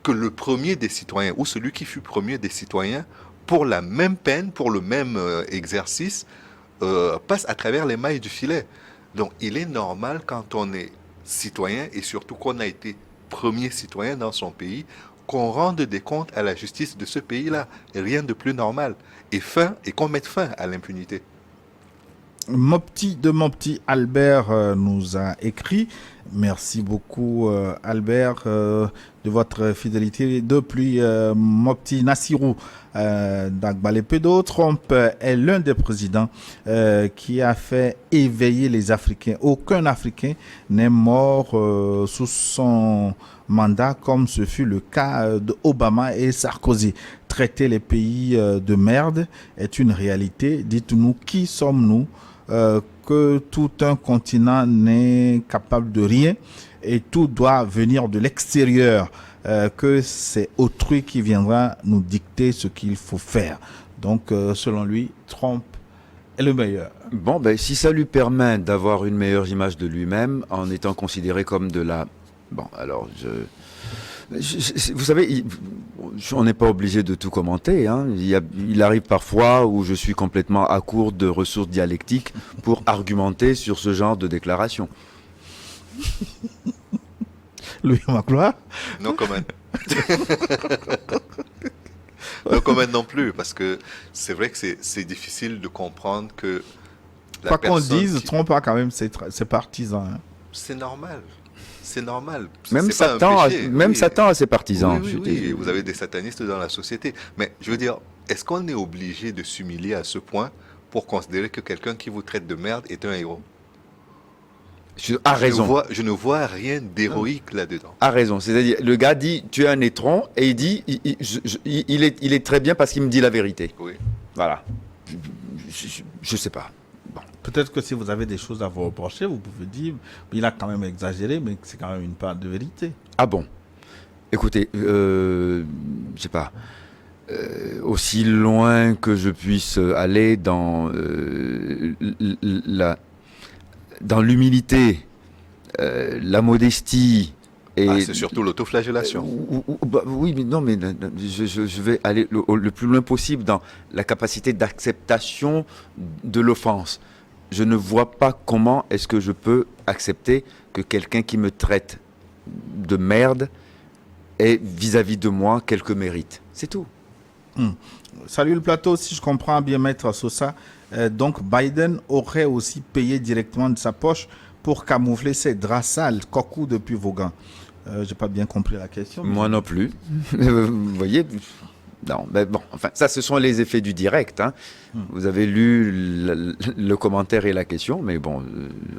que le premier des citoyens, ou celui qui fut premier des citoyens, pour la même peine, pour le même exercice, passe à travers les mailles du filet. Donc il est normal quand on est citoyen, et surtout qu'on a été premier citoyen dans son pays, qu'on rende des comptes à la justice de ce pays-là. Rien de plus normal. Et qu'on mette fin à l'impunité. Mon petit Albert nous a écrit. Merci beaucoup Albert de votre fidélité. Depuis mon petit Nassirou d'Agbalepedo, Trump est l'un des présidents qui a fait éveiller les Africains. Aucun Africain n'est mort sous son mandat comme ce fut le cas d'Obama et Sarkozy. Traiter les pays de merde est une réalité. Dites-nous, qui sommes-nous que tout un continent n'est capable de rien et tout doit venir de l'extérieur, que c'est autrui qui viendra nous dicter ce qu'il faut faire. Donc, selon lui, Trump est le meilleur. Bon, ben, si ça lui permet d'avoir une meilleure image de lui-même en étant considéré comme de la... Bon, alors, vous savez, on n'est pas obligé de tout commenter. Hein. Il arrive parfois où je suis complètement à court de ressources dialectiques pour argumenter sur ce genre de déclaration. Louis Magloire. Non comment. Non comment non plus, parce que c'est vrai que c'est difficile de comprendre que Quoi qu'on dise, Trump a quand même ses partisans. Hein. C'est normal. C'est normal. Même C'est pas un péché. Satan a ses partisans. Oui, vous avez des satanistes dans la société. Mais je veux dire, est-ce qu'on est obligé de s'humilier à ce point pour considérer que quelqu'un qui vous traite de merde est un héros? A raison. Je ne vois rien d'héroïque là-dedans. A raison. C'est-à-dire, le gars dit, tu es un étron, et il dit, il est très bien parce qu'il me dit la vérité. Oui. Voilà. Je sais pas. Bon. Peut-être que si vous avez des choses à vous reprocher, vous pouvez dire, il a quand même exagéré, mais c'est quand même une part de vérité. Ah bon? Écoutez, je sais pas. Aussi loin que je puisse aller dans l'humilité, la modestie. Et c'est surtout l'autoflagellation. Oui, mais non, mais je vais aller le plus loin possible dans la capacité d'acceptation de l'offense. Je ne vois pas comment est-ce que je peux accepter que quelqu'un qui me traite de merde ait vis-à-vis de moi quelques mérites. C'est tout. Salut le plateau, si je comprends bien, Maître Sosa, donc Biden aurait aussi payé directement de sa poche pour camoufler ses draps sales, cocou depuis Vaughan. J'ai pas bien compris la question. Moi non plus. Vous voyez, non, mais bon, enfin, ça, ce sont les effets du direct. Hein. Vous avez lu le commentaire et la question, mais bon,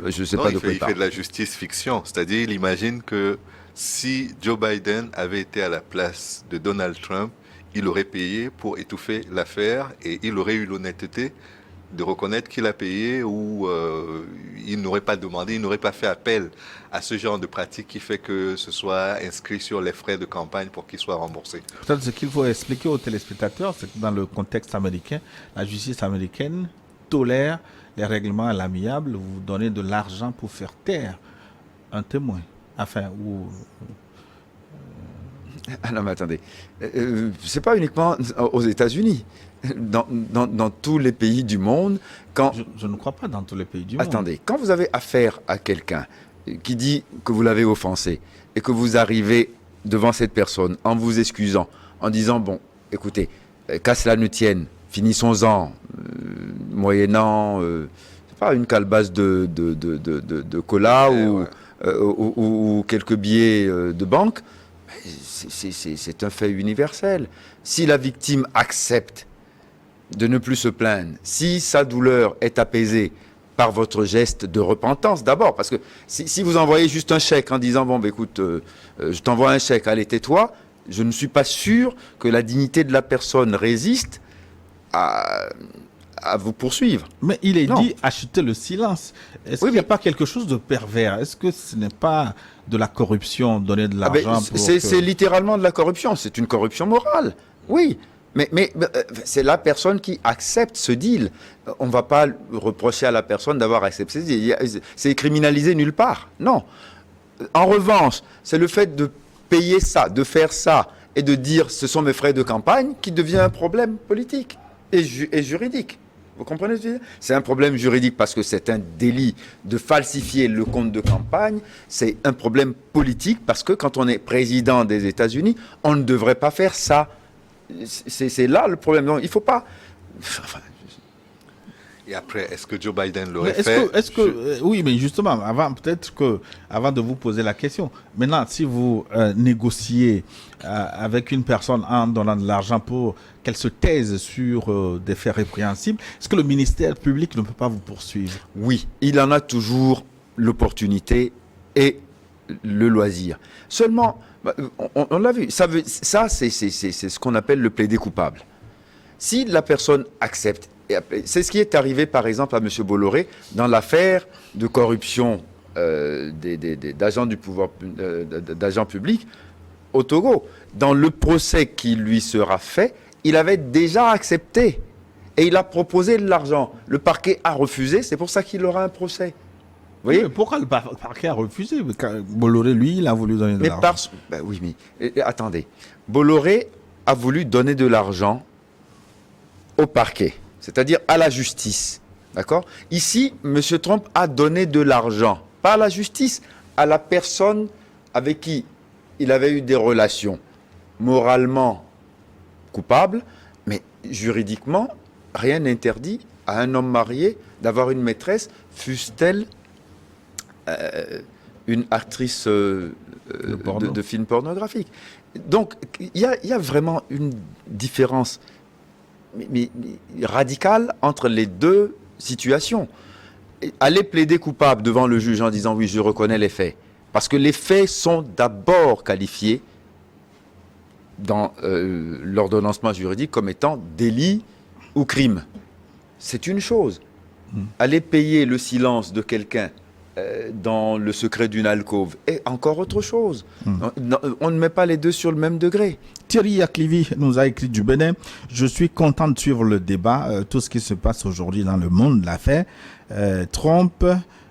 je ne sais pas de quoi il parle. Il fait de la justice fiction, c'est-à-dire, il imagine que si Joe Biden avait été à la place de Donald Trump, il aurait payé pour étouffer l'affaire et il aurait eu l'honnêteté de reconnaître qu'il a payé ou il n'aurait pas demandé, il n'aurait pas fait appel à ce genre de pratique qui fait que ce soit inscrit sur les frais de campagne pour qu'il soit remboursé. Peut-être ce qu'il faut expliquer aux téléspectateurs, c'est que dans le contexte américain, la justice américaine tolère les règlements à l'amiable. Vous donnez de l'argent pour faire taire un témoin. Enfin, ou... Ah non, mais attendez. C'est pas uniquement aux États-Unis. Dans tous les pays du monde, quand... Je ne crois pas dans tous les pays du monde. Attendez, quand vous avez affaire à quelqu'un qui dit que vous l'avez offensé et que vous arrivez devant cette personne en vous excusant, en disant, bon, écoutez, qu'à cela ne tienne, finissons-en, moyennant, c'est pas une calebasse de cola ou quelques billets de banque, c'est un fait universel. Si la victime accepte de ne plus se plaindre, si sa douleur est apaisée par votre geste de repentance d'abord, parce que si vous envoyez juste un chèque en disant, bon, bah, écoute, je t'envoie un chèque, allez, tais-toi, je ne suis pas sûr que la dignité de la personne résiste à vous poursuivre. Mais il est dit acheter le silence. Est-ce qu'il n'y a pas quelque chose de pervers? Est-ce que ce n'est pas de la corruption, donner de l'argent c'est littéralement de la corruption. C'est une corruption morale. Oui. Mais c'est la personne qui accepte ce deal. On ne va pas reprocher à la personne d'avoir accepté ce deal. C'est criminalisé nulle part. Non. En revanche, c'est le fait de payer ça, de faire ça, et de dire ce sont mes frais de campagne qui devient un problème politique et juridique. Vous comprenez ce que je veux dire? C'est un problème juridique parce que c'est un délit de falsifier le compte de campagne. C'est un problème politique parce que quand on est président des États-Unis, on ne devrait pas faire ça. C'est là le problème. Donc, il ne faut pas... Et après, est-ce que Joe Biden l'aurait fait? Oui, mais justement, avant de vous poser la question, maintenant, si vous négociez avec une personne en donnant de l'argent pour qu'elle se taise sur des faits répréhensibles, est-ce que le ministère public ne peut pas vous poursuivre? Oui, il en a toujours l'opportunité et le loisir. Seulement, on l'a vu, ça c'est ce qu'on appelle le plaider coupable. Si la personne accepte, c'est ce qui est arrivé par exemple à M. Bolloré dans l'affaire de corruption d'agents du pouvoir, d'agents publics au Togo. Dans le procès qui lui sera fait, il avait déjà accepté et il a proposé de l'argent. Le parquet a refusé, c'est pour ça qu'il aura un procès. Vous voyez? Mais pourquoi le parquet a refusé? Bolloré, lui, il a voulu donner de l'argent. Oui, mais attendez. Bolloré a voulu donner de l'argent au parquet, c'est-à-dire à la justice. D'accord? Ici, M. Trump a donné de l'argent, pas à la justice, à la personne avec qui il avait eu des relations moralement coupables, mais juridiquement, rien n'interdit à un homme marié d'avoir une maîtresse, fût-elle une actrice de film pornographique. Donc, il y a vraiment une différence mais radicale entre les deux situations. Aller plaider coupable devant le juge en disant oui, je reconnais les faits, parce que les faits sont d'abord qualifiés dans l'ordonnancement juridique comme étant délit ou crime. C'est une chose. Aller payer le silence de quelqu'un dans le secret d'une alcôve est encore autre chose. On ne met pas les deux sur le même degré. Thierry Aklivi nous a écrit du Bénin. Je suis content de suivre le débat, tout ce qui se passe aujourd'hui dans le monde, l'affaire Trump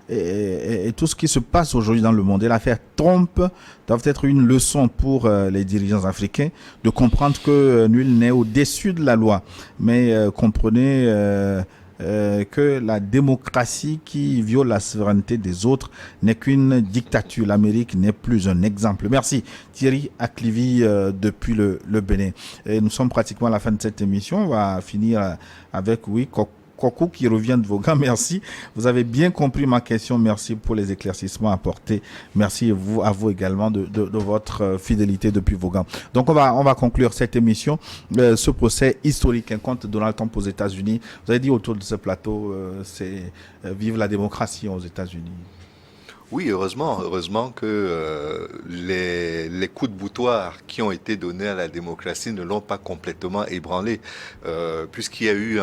et tout ce qui se passe aujourd'hui dans le monde. Et l'affaire Trump doit être une leçon pour les dirigeants africains de comprendre que nul n'est au-dessus de la loi. Mais comprenez que la démocratie qui viole la souveraineté des autres n'est qu'une dictature. L'Amérique n'est plus un exemple. Merci Thierry Aklivi depuis le Bénin. Et nous sommes pratiquement à la fin de cette émission. On va finir avec Kokou qui revient de Vaughan. Merci. Vous avez bien compris ma question. Merci pour les éclaircissements apportés. Merci à vous également de votre fidélité depuis Vaughan. Donc on va conclure cette émission. Ce procès historique contre Donald Trump aux États-Unis. Vous avez dit autour de ce plateau, c'est vive la démocratie aux États-Unis. Oui, heureusement que les coups de boutoir qui ont été donnés à la démocratie ne l'ont pas complètement ébranlé, puisqu'il y a eu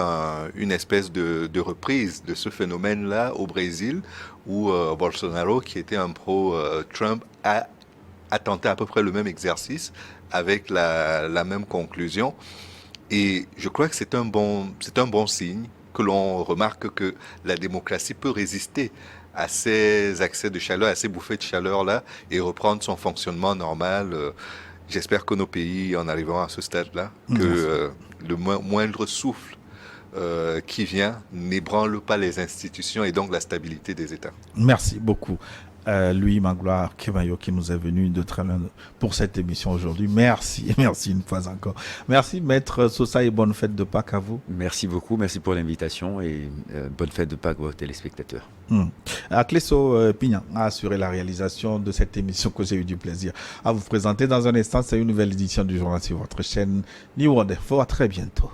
une espèce de reprise de ce phénomène-là au Brésil, où Bolsonaro, qui était un pro-Trump, a tenté à peu près le même exercice avec la même conclusion. Et je crois que c'est un bon signe que l'on remarque que la démocratie peut résister à ces accès de chaleur, à ces bouffées de chaleur-là, et reprendre son fonctionnement normal. J'espère que nos pays en arriveront à ce stade-là, que le moindre souffle qui vient n'ébranle pas les institutions et donc la stabilité des États. Merci beaucoup. Louis Magloire Kevayo qui nous est venu de très loin pour cette émission aujourd'hui. Merci une fois encore. Merci Maître Sosa et bonne fête de Pâques à vous. Merci beaucoup, merci pour l'invitation et bonne fête de Pâques aux téléspectateurs. Akleso Pignan a assuré la réalisation de cette émission que j'ai eu du plaisir à vous présenter. Dans un instant, c'est une nouvelle édition du journal sur votre chaîne New World Info. À très bientôt.